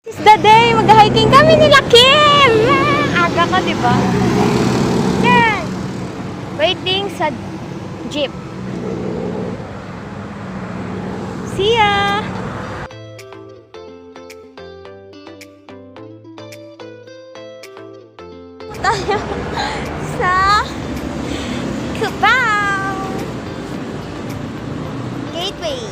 It's the day, mag-hiking kami nila Kim! Aga ka, di ba? Yan! Waiting sa jeep. See ya! Tayo sa Cubao Gateway.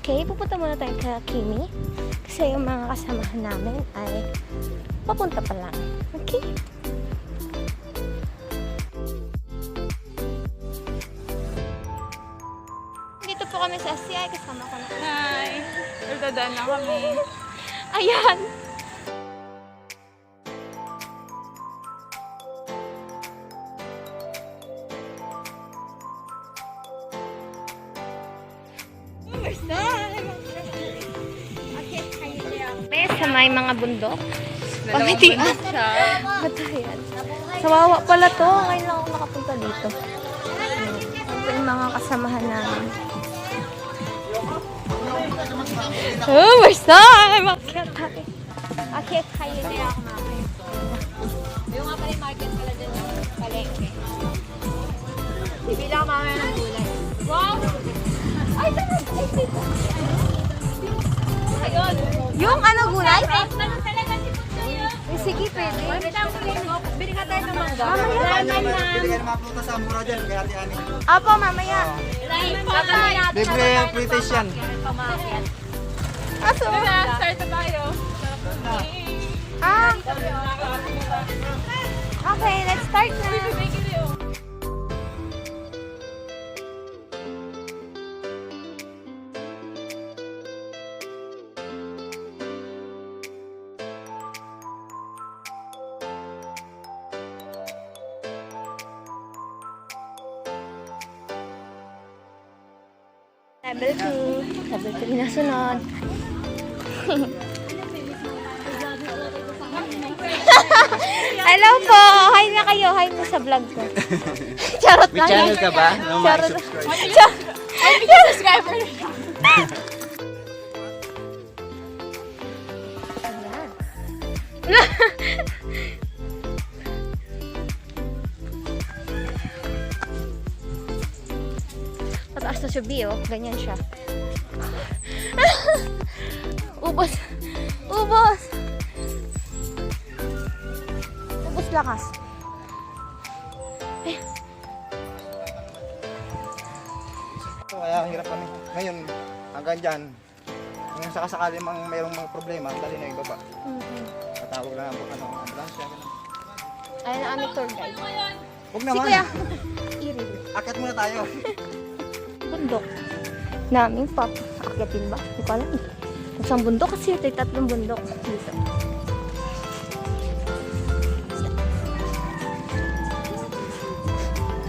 Okay, pupunta muna tayo kay Kimmy kasi yung mga kasamahan namin ay papunta pa lang. Okay? Dito po kami sa SCI, kasama ko na. Hi! Dadaan na kami. Ayan! Sa may mga bundok. Pamitian. Patayan. Sawawa pala to. Ngayon lang ako nakapunta dito. Ito yung mga kasamahan namin. Oh, first time! Akyat tayo. Akyat tayo. Hindi ako makakaya. Yung nga pala yung market pala dyan yung palengke. Ibila ka mamaya ng gulay. Wow! Ay, talaga! Ay, dito! Ayun! Yung ano gulay? Sige, pwede. Bili ka tayo ng mangga. Mamaya. Bili ka ng mga prutas sa mura dyan, kaya hati-ani. Apo, mamaya. Libre British yan. Aso? Start na tayo. Ah. Okay, let's start na. Level 2. Level 3 na sunod. Hello po! Hi na kayo. Hi mo sa vlog ko. Charot lang. May channel ka ba? No, Charot. Subscriber. Pataas na siya, oh. Ganyan siya. Ubos. Ubos. Ubos lakas. Eh. Kaya ang hirap kami. Ngayon, hanggang dyan, kung sakasakali mang mayroong mga problema, dali na yung baba. Patawag na ang ambulansya. Ayun na aming tour guide. Huwag Si naman. Kuya. Iri. Akit muna tayo. Bundok. Naming pop. Akyatin ba? Hindi ko alam. Isang bundok kasi ito. Tatlong bundok dito.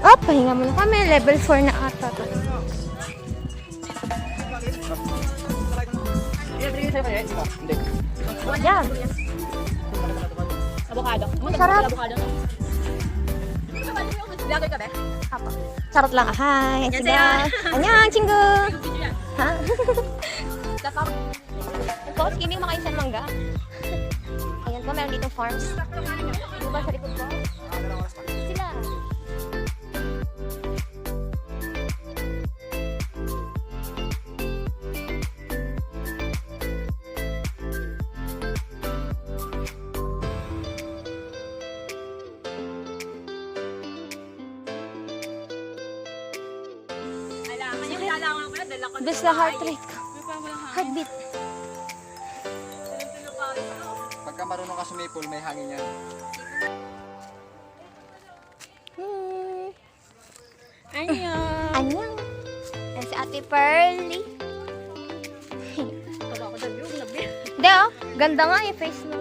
Oh, pahinga muna kami. Level 4 na ata. Hindi. Yan. Avocado. Sarap. Avocado. Vlogger ka ba? Apa. Charot lang. Hi. Siga. Annyeong, 친구. Ha? Tapos, Ito, kining makain sa mangga. Ayan po, meron dito farms. Di ba sa likod ko? Sila. kailangan ko na dala ko. Bes na heart rate ko. Heartbeat. Pagka marunong ka sumipol, may hangin yan. Annyeong. Annyeong. Yan si Ate Pearly. Hindi oh. Ganda nga yung face mo.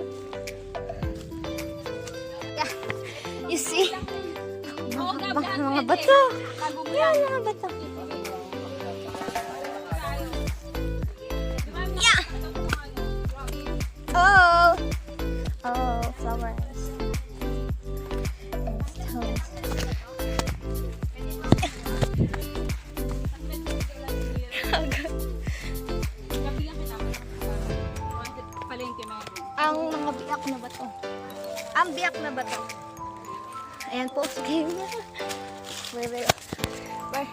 Yeah. You see? Mga bato. Yan, mga bato. Yeah. Oh. Oh, flowers. Pambiyak na bato. Ayan po, game. Where? Ay!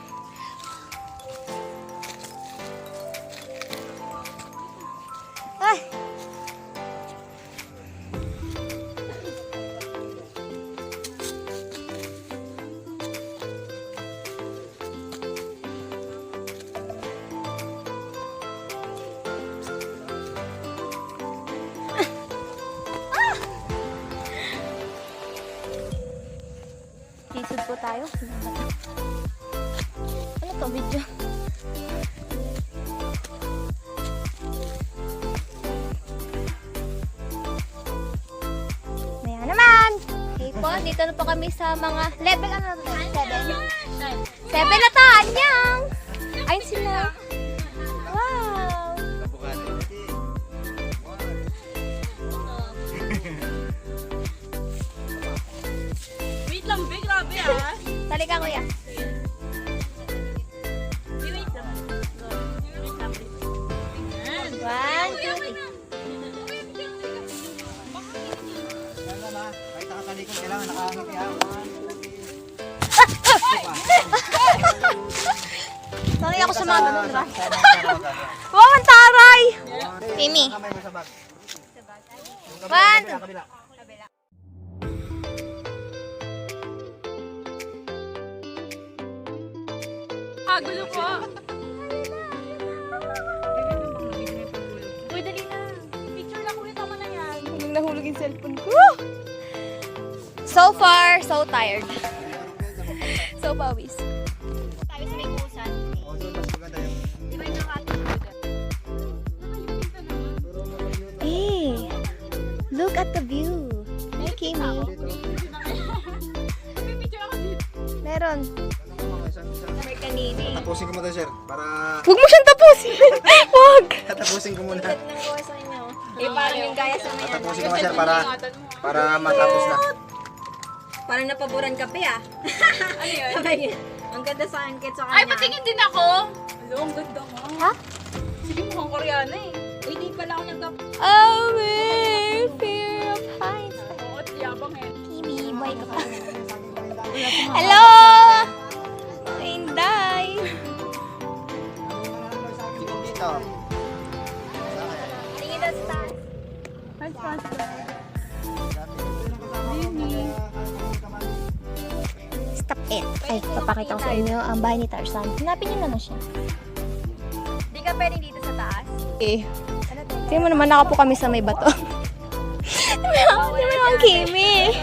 Isod po tayo. Ano to, video? Ayan naman! Okay po, dito na po kami sa mga level ano na to? 7? 7 na to, anyang! Ayun sila. Wow! Wait lang, be. Grabe ah. Tali ka, kuya. Wait lang. Wait lang, be. Ayan. 1, 2, 3. Kahit nakatalikod, kailangan nakahangiti ha. Sorry ako sa mga ganun, diba? Wow, ang taray! Timmy. Kamay mo sa bag. 1, 2. Kabila. Gulo po. Uy, dali na. Picture lang ulit ako na yan. Nung nahulog yung cellphone ko. So far, so tired. So pawis. Tayo sa may kusan. O, doon mas maganda yung... Di ba yung nakatulog? Hey, look at the view. Hey, Kimmy. May picture ako dito. Meron. May kanini. Tapusin ko muna, sir. Para... Huwag mo siyang tapusin. Huwag. Tapusin ko muna. Nang sa inyo. Eh, parang yung gaya sa mga Tapusin ko muna, sir, para matapos na. Parang napaboran kape ah. Ano yun? Ang ganda sa angkit sa kanya. Ay, patingin din ako. Hello, ang ganda mo. Ha? Sige, mukhang Koreana eh. Uy, di pala ako nagkap... Oh, man. Fear of heights. Oo, at yabang eh. Kimmy, boy ka pa. Hello! Inday. Dito. Tingin na sa taas. Stop it. Ay, papakita ko sa inyo ang bahay ni Tarzan. Hanapin niyo na siya. Di ka pwedeng dito sa taas? Eh. Tingnan mo naman, nakapo kami sa may bato. Tingnan mo ang Kimmy.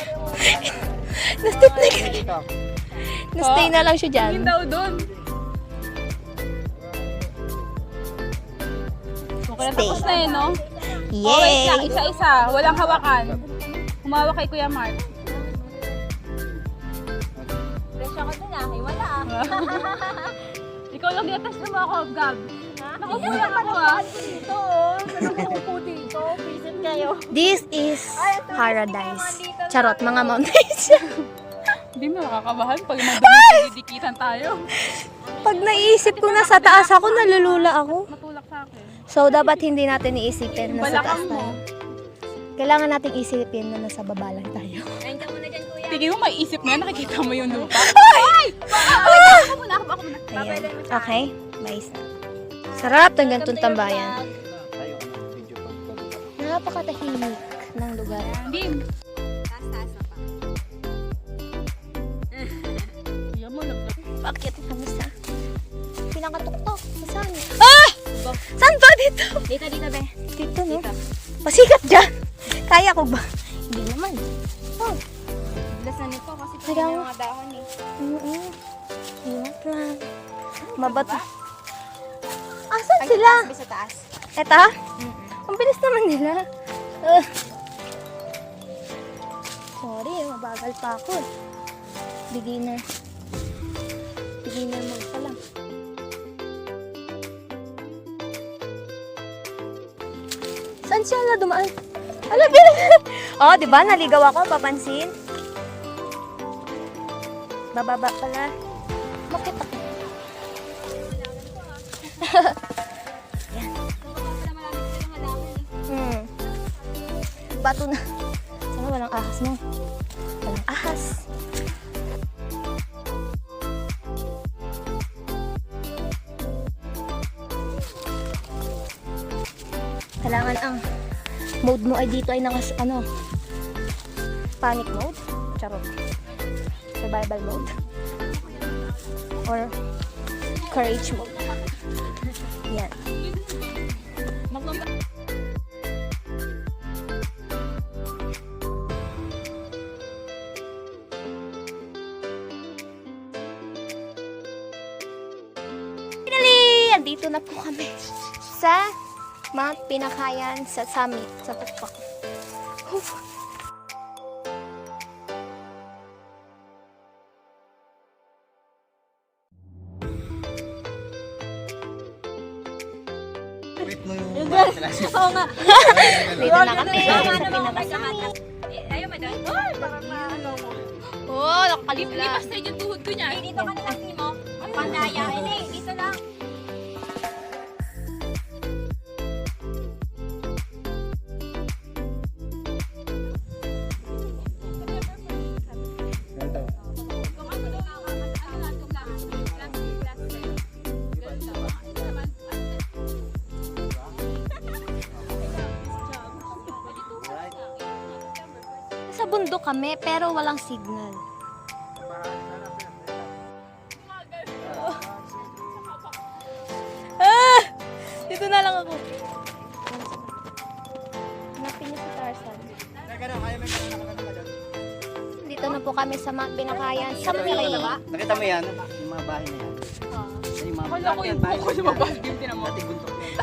Nastay na lang siya dyan. Tingin daw doon. Stay. Tapos na yun, no? Oh, wait lang. Yay! Isa-isa. Walang hawakan. Humawak kay Kuya Mark. Fresh ako dun ah. Ay, wala ah. Ikaw lang niyatas na mo ako, Gab. Nakaupo lang ako ah. Dito oh. Nakaupo dito. Visit kayo. This is paradise. Charot, mga mountains. Hindi mo nakakabahan pag nagdidikitan tayo. Pag naisip ko na sa taas ako, nalulula ako. Matulak sa akin. So, dapat hindi natin iisipin na sa taas Balakang mo. tayo. Kailangan nating isipin na nasa baba lang tayo. Ayun ka muna dyan, Kuya. Tingin mo, may isip mo yan. Nakikita mo yung lupa. Ah! Ako muna. Ayan. Okay? Mais. Sarap ng gantong tambayan. Tayo, video pa. Napakatahimik ng lugar. Dim. Taas-taas na pa. Yan mo, Bakit kami sa pinakatuktok? Saan? Ah! Saan ba dito? Dito, be. Dito, no? Pasikat dyan. Kaya ko ba? Hindi naman. Oh. Bilas na nito kasi ito Kaya yung nga. mga dahon eh. Ingat lang. Mabato. Asan sila? Sa taas. Eto? Ang bilis naman nila. Sorry, mabagal pa ako. Beginner. Beginner mode pa lang. Saan siya dumaan? Ala, bilis! Oh, di ba? Naligaw ako, papansin. Bababa pala. Bakit ako? Yan. Bato na. Sana walang ahas mo. Walang ahas. Kailangan ang mode mo ay dito ay panic mode. Charot. Survival mode. Or courage mode. Yan. Finally! Andito na po kami sa Mount Pinakayan sa summit, sa Tuktok. Wait mo yung Oo nga. Dito na kami sa Pinakayan. Ayaw mo doon? Ay, parang ano mo. Oh, nakakalipla. Lipas na yung tuhod ko niya. Dito ka na lang, Timo. Ang pandaya. Dito lang. Ganito. Sa bundok kami, pero walang signal. Dito na lang ako. Hanapin niyo si Tarzan. Dito na po kami sa Mount Pinakayan. Sa May. Nakita mo yan? Yung mga bahay na yan. Yung mga Wala ko yung buko yung mabas yung tinamo. Dating buntok yan.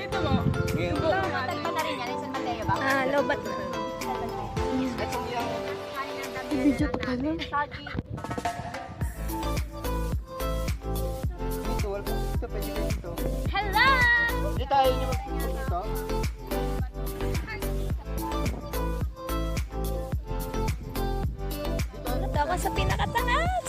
Ito mo. Ngayon, Tagpa na rin yan. San Mateo ba? Lobat na. itong yung Video pa pala. dito, wala dito, pwede kayo dito. Hello! Dito tayo nyo dito. Dito ako sa pinakataas.